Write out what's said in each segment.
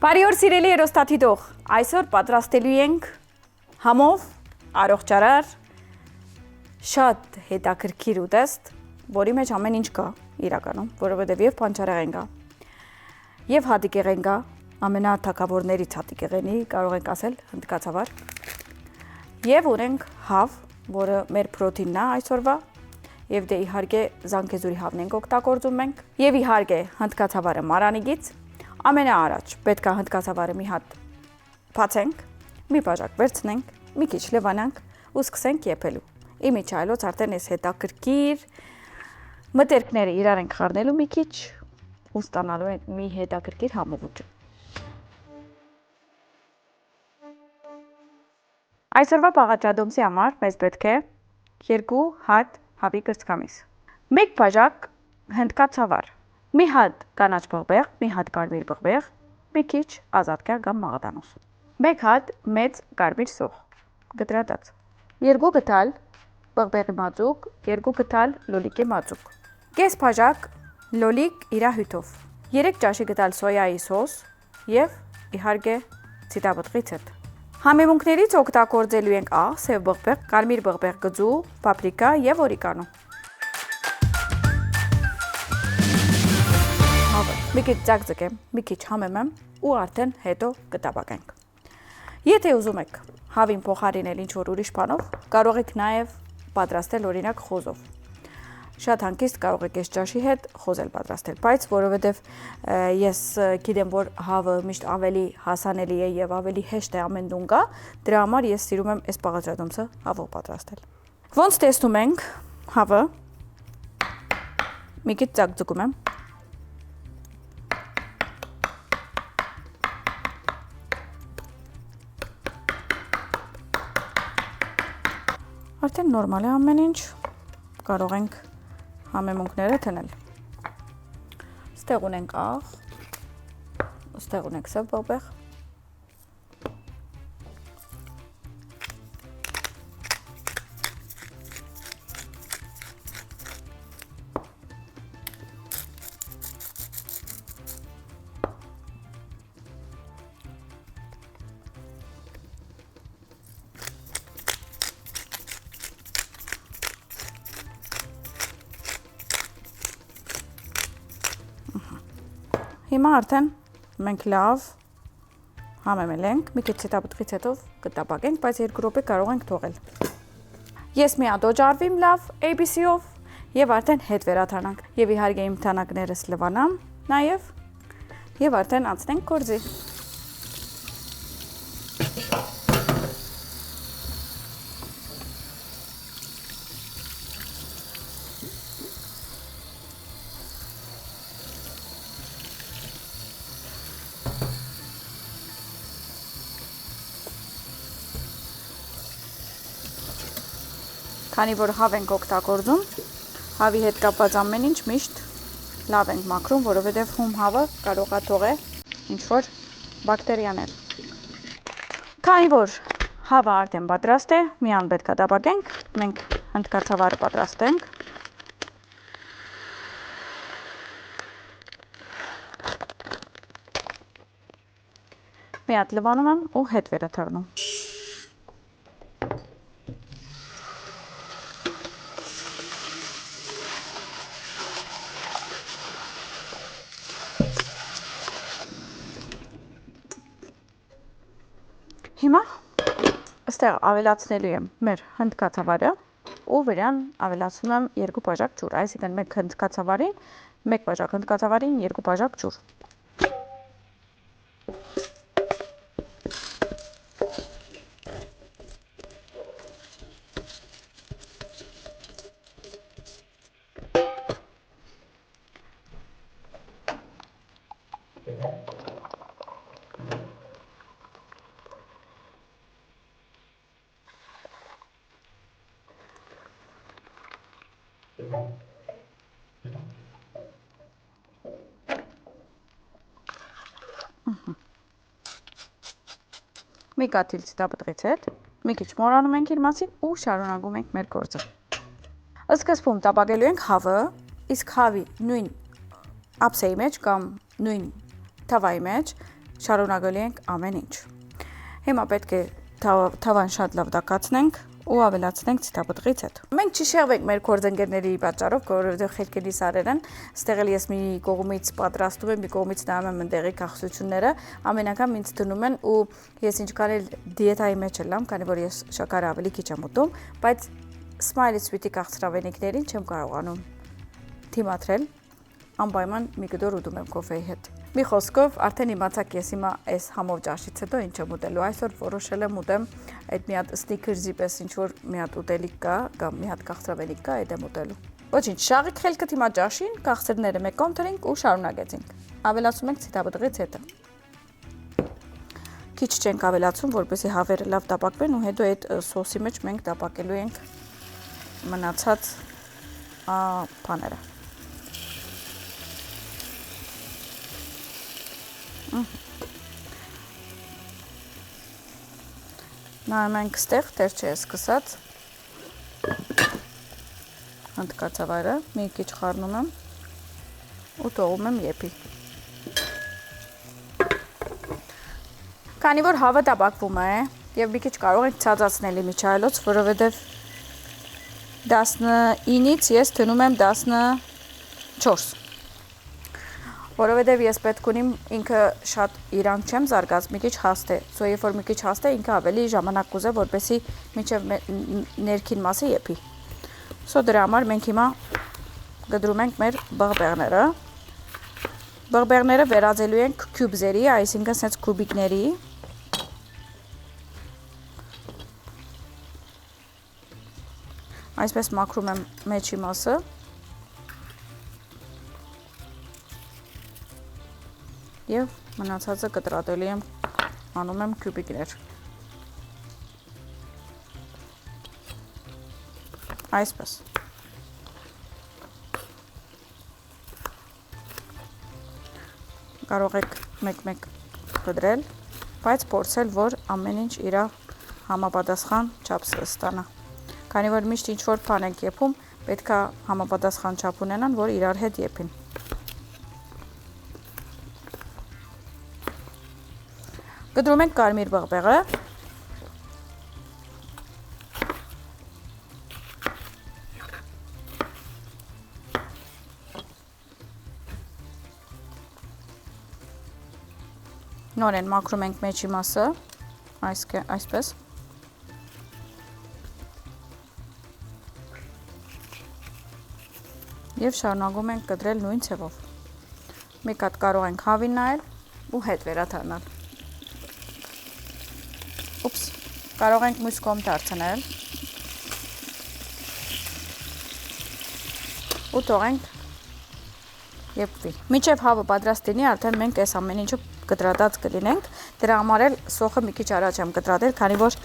Բարի օր սիրելի երոստաթիդող, այսօր պատրաստելու ենք համով, առողջարար, շատ հետաքրքիր ուտեստ, որի մեջ ամեն ինչ կա իրականում, որովհետև եւ պանչարեղեն կա, եւ հատիկեղեն կա, ամենաթակավորներից հատիկեղենի, կարող ենք ասել հնդկացավար, եւ ունենք հավ, որը մեր պրոթինն է այսօրվա, եւ դե իհարկե զանգեզուրի հավն ենք օգտագործում մենք, եւ իհարկե հնդկացավարը մարանիգից, ամենաառաջ պետք է հնդկացավարը մի հատ բացենք, մի բաժակ վերցնենք, մի քիչ լվանանք ու սկսենք եփելու։ Իմիջայլոց արդեն այս հետաքրքիր մտերքները իրար ենք խառնելու մի քիչ ու ստանալու ենք մի հետաքրքիր համոզուճ։ Այսօրվա բաղադրատոմսի համար մեզ պետք է 2 հատ հավի կրծքամիս, 1 բաժակ հնդկացավար, մի հատ կանաչ բղբեղ, մի հատ կարմիր բղբեղ, մի քիչ ազատկա կամ մաղդանոց, 1 հատ մեծ կարմիր սոխ, գտրատած, 2 գդալ բղբեղի մածուկ, 2 գդալ լոլիկի մածուկ, կես բաժակ լոլիկ իրա հյութով, 3 ճաշի գդալ սոյայի սոս եւ իհարկե ցիտաբտղի ցետ։ Համեմունքներից օգտագործելու ենք աղ, սև բղբեղ, կարմիր բղբեղ գծու, պապրիկա եւ օրիգանո։ Հավը մի քիչ ձգձգեմ, մի քիչ համեմեմ ու արդեն հետո կտաբակենք։ Եթե ուզում եք հավին փոխարինել ինչ-որ ուրիշ բանով, կարող եք նաեւ պատրաստել օրինակ խոզով։ Շատ հանգիստ կարող եք այս ճաշի հետ խոզել պատրաստել, բայց որովհետև ես գիտեմ, որ հավը միշտ ավելի հասանելի է եւ ավելի հեշտ է ամեն տուն գա, դրա համար ես սիրում եմ այս բաղադրատոմսը հավով պատրաստել։ Ոնց տեսնում ենք, հավը մի քիչ ձգձգում եմ։ Արդեն նորմալ է ամեն ինչ, կարող ենք համեմունքները թնել։ Ստեղ ունենք աղ, ստեղ ունենք սև բղբեղ։ Հիմա արդեն մենք լավ համեմել ենք, մի քիչ ցետապտղից հետո կտապակենք, բայց 2 րոպե կարող ենք թողել։ Ես մի հատ օջարվիմ լավ ABC-ով եւ արդեն հետ վերադառնանք։ Եվ իհարկե իմ թանակներս լվանամ նաեւ եւ արդեն անցնենք կորզի։ Քանի որ հավ ենք օգտագործում, հավի հետ կապված ամեն ինչ միշտ լավ ենք մաքրում, որովհետև հում հավը կարող է թողել ինչ-որ բակտերիաներ։ Քանի որ հավը արդեն պատրաստ է, միան պետք է տապակենք, մենք հնդկացավարը պատրաստենք։ Մի հատ լվանում եմ ու հետ վերաթռնում։ Հիմա այստեղ ավելացնելու եմ մեր հնդկացավարը ու վրան ավելացնում եմ 2 բաժակ ջուր, այսինքն 1 հնդկացավարին, 1 բաժակ հնդկացավարին 2 բաժակ ջուր։ Մի կաթիլ ցիտապտղից հետ, մի քիչ մոռանում ենք իր մասին ու շարունակում ենք մեր գործը։ Սկզբում տապակելու ենք հավը, իսկ հավի նույն ափսեի մեջ կամ նույն թավայի մեջ շարունակելու ենք ամեն ինչ։ Հիմա պետք է թավան շատ լավ տաքացնենք ու ավելացնենք ցիտապտղից հետ։ Մենք չշեղվենք մեր կորձընկերների պատճառով, որովհետև խելքելի սարեր են, ստեղ էլ ես մի կողմից պատրաստում եմ, մի կողմից նայում եմ ընդեղի քաղցությունները, ամեն անգամ ինձ դնում են ու ես ինչքան էլ դիետայի մեջ եմ, քանի որ ես շաքարը ավելի քիչ եմ ուտում, բայց Smiley Sweet-ի քաղցրավենիքներին չեմ կարողանում թիմադրել, անպայման մի կտոր ուտում եմ կոֆեի հետ։ Մի խոսքով արդեն իմացաք ես հիմա այս համով ճաշից հետո ինչ եմ ուտելու, այսօր որոշել եմ ուտեմ այդ մի հատ սնիքերզի պես ինչ որ մի հատ ուտելիք կա կամ մի հատ քաղցրավենիք կա, այդ եմ ուտելու։ Ոչինչ, շաղիկ խելքդ հիմա ճաշին, քաղցրները մեկ կողմ դրենք ու շարունակեցինք։ Ավելացում ենք ցիտապտղից հետը։ Քիչ չենք ավելացում, որպեսզի հավերը լավ տապակվեն ու հետո այդ սոսի մեջ մենք տապակելու ենք մնացած բաները։ Նայում ենք ստեղ, դեռ չի սկսած, հնդկացավ այրը, մի քիչ խառնում եմ ու թողում եմ եփի։ Քանի որ հավը տապակվում է եւ մի քիչ կարող ենք ցածացնել իմիջայլոց, որովհետեւ 19-ից ես դնում եմ 14, որովհետև ես պետք ունիմ ինքը շատ իրան չեմ զարգաց, մի քիչ հաստ է, սո երբ որ մի քիչ հաստ է, ինքը ավելի ժամանակ կուզե, որպեսզի մինչև ներքին մասը եփի։ Սո դրա համար մենք հիմա գդրում ենք մեր բաղբեղները։ Բաղբեղները վերածելու ենք քյուբզերի, այսինքն սենց քուբիկների։ Այսպես մաքրում եմ մեջի մասը։ Եվ մնացածը կտրատելի եմ, անում եմ քյուբիկներ։ Այսպես։ Կարող եք մեկ-մեկ կտրել, բայց փորձել, որ ամեն ինչ իր համապատասխան չափ ստանա։ Քանի որ միշտ ինչ-որ բան ենք եփում, պետք է համապատասխան չափ ունենան, որ իրար հետ եփին։ Գդրում ենք կարմիր բաղբեղը։ Նորեն մաքրում ենք մեջի մասը, այսպես։ Եվ շարունակում ենք կտրել նույն ցևով։ Մեկ հատ կարող ենք հավին նայել ու հետ վերադառնալ։ Ուպս, կարող ենք մյուս կողմ դարձնել ու թողենք եփվի։ Մինչև հավը պատրաստ լինի, արդեն մենք այս ամեն ինչը կտրատած կլինենք։ Դրա համար էլ սոխը մի քիչ առաջ եմ կտրատել, քանի որ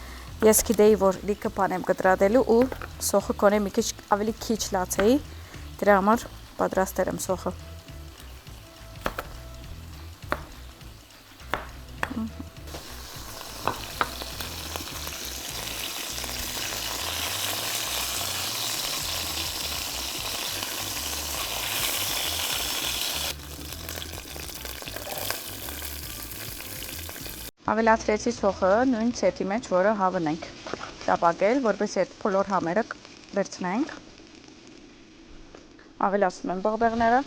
ես գիտեի, որ լիքը բան եմ կտրատելու ու սոխը կոնե մի քիչ ավելի քիչ լացեի։ Դրա համար պատրաստել եմ սոխը։ Ավելացրեցի սոխը նույն սեթի մեջ, որը հավն ենք տապակել, որպեսզի այդ բոլոր համերը վերցնենք։ Ավելացնում եմ բաղբեղները։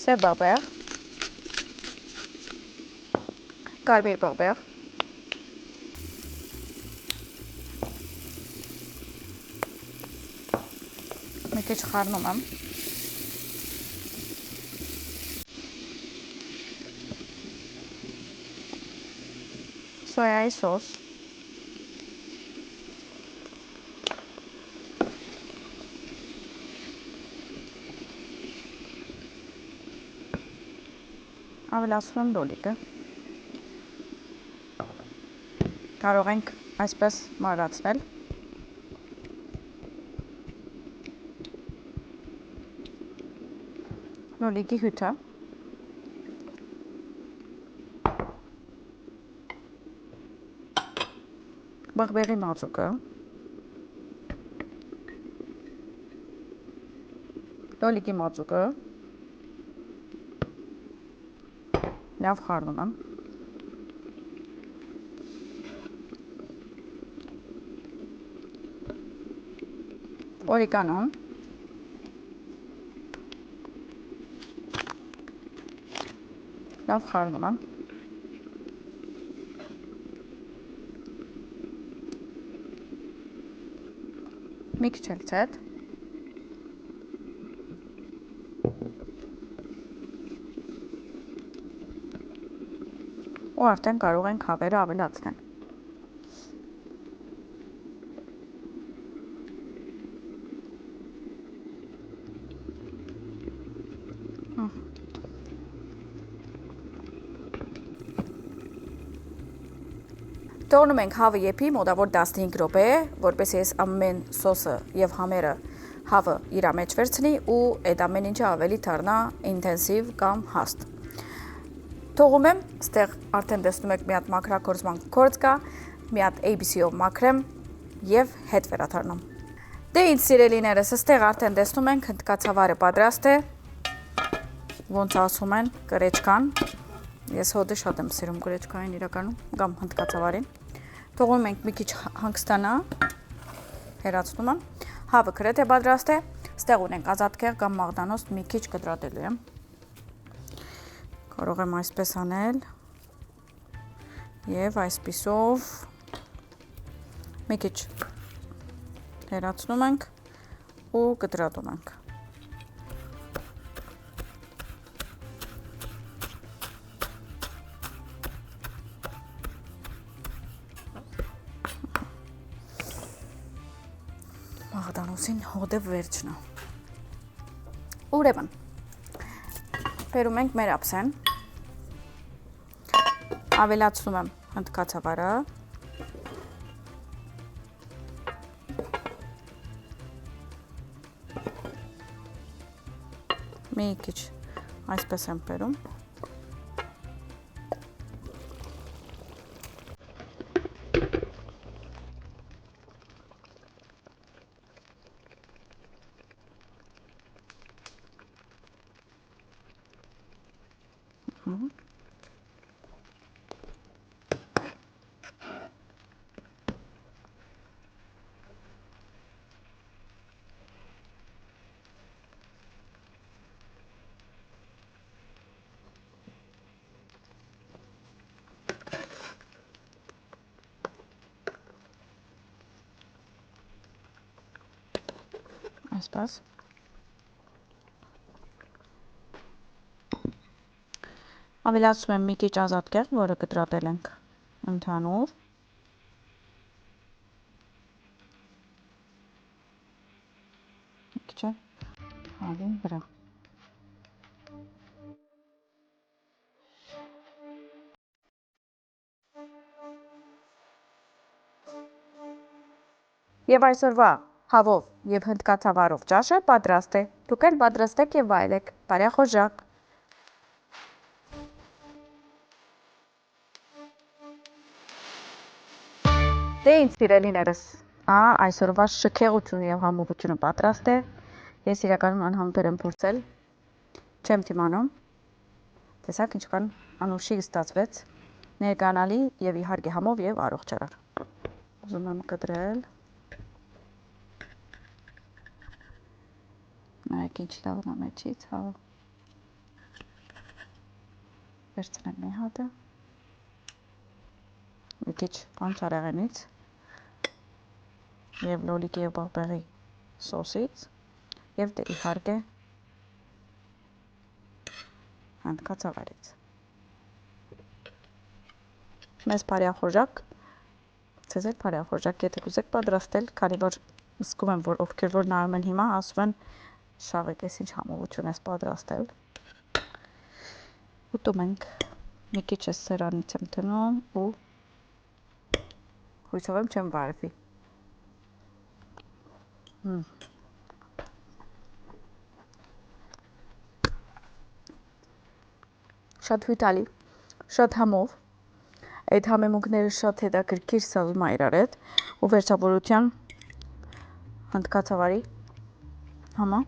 Սև բաղբեղ, կարմիր բաղբեղ, մի քիչ խառնում եմ, սոյայի սոս, ավելացնում եմ լոլիկը, կարող ենք այսպես մարացնել, լոլիկի հյութը, բաղբեղի մածուկը, լոլիկի մածուկը, լավ խառնում եմ, օրիգանոն, լավ խառնում եմ, մի քիչ էլ ցետ, ու արդեն կարող ենք հավերը ավելացնել։ Թողնում ենք հավը եփի մոտավոր 15 րոպե, որպեսզի այս ամեն սոսը եւ համերը հավը իր մեջ վերցնի ու այդ ամեն ինչը ավելի դառնա ինտենսիվ կամ հաստ։ Թողում եմ, ստեղ արդեն տեսնում եք մի հատ մաքրագործման գործ կա, մի հատ ABC-ով մաքրեմ եւ հետ վերադառնում։ Դե ինձ սիրելիներս, ստեղ արդեն տեսնում ենք հնդկացավարը պատրաստ է։ Ոնց ասում են, գրեչկան։ Ես հոդը շատ եմ սիրում գրեչկային իրականում, կամ հնդկացավարին։ Թողում ենք մի քիչ հանգստանա, հեռացնում եմ, հավը գրեթե պատրաստ է, ստեղ ունենք ազատքեղ կամ մաղդանոց մի քիչ կտրատելու եմ, կարող եմ այսպես անել և այսպիսով մի քիչ հեռացնում ենք ու կտրատում ենք։ Մաղդանոսին հոդը վերջնա։ Ուրեմն, բերում ենք մեր ափսեն, ավելացնում եմ հնդկացավարը, մի քիչ այսպես եմ բերում, այսպես, ավելացում եմ մի քիչ ազատքեղ, որը կտրատել ենք ընդհանուր, մի քիչ հավի վրա։ Եվ այսօրվա հավով և հնդկացավարով ճաշը պատրաստ է, դուք էլ պատրաստեք և վայելեք, բարեխոժակ։ Դե ինձ սիրելիներս, այսօրվա շքեղությունը և համովությունը պատրաստ է, ես իրականում անհամբեր եմ փորձել, չեմ թիմանում, տեսակ ինչքան անուշիկ ստացվեց, ներկանալի և իհարկե համով և առողջարար։ Ուզում եմ կտրել, նայեք ինչ լավն է մեջից, հավը, վերցնեմ մի հատը, մի քիչ անցարեղենից և լոլիկի և բաղբեղի սոսից և դե իհարկե հնդկացավարից։ Մեզ բարեխոժակ, ձեզ էլ բարեխոժակ, եթե կուզեք պատրաստել, քանի որ զգում եմ, որ ովքեր որ նայում են հիմա, ասում են շաղիկ ես ինչ համովություն ես պատրաստել։ Ուտում ենք, մի քիչ ես սերանից եմ դնում ու հույսով եմ չեմ վարվի։ Շատ հույտալի, շատ համով, Այդ համեմունքները շատ հետաքրքիր սազում է իրար հետ ու վերջավորության հնդկացավարի համա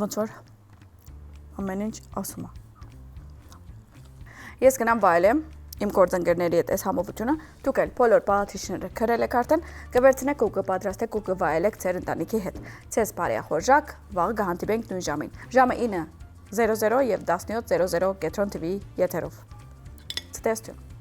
ոնց որ ամեն ինչ ասում է։ Ես գնամ վայելեմ իմ գործընկերների հետ այս համովությունը, դուք էլ բոլոր պահաթիչները քրել եք արդեն, կվերցնեք ու կպատրաստեք ու կվայելեք ձեր ընտանիքի հետ։ Ցես բարեխորժակ, վաղ կհանդիպենք նույն ժամին։ Ժամը 9:00 եւ 17:00 Կենտրոն TV եթերով։ Ցտեսություն։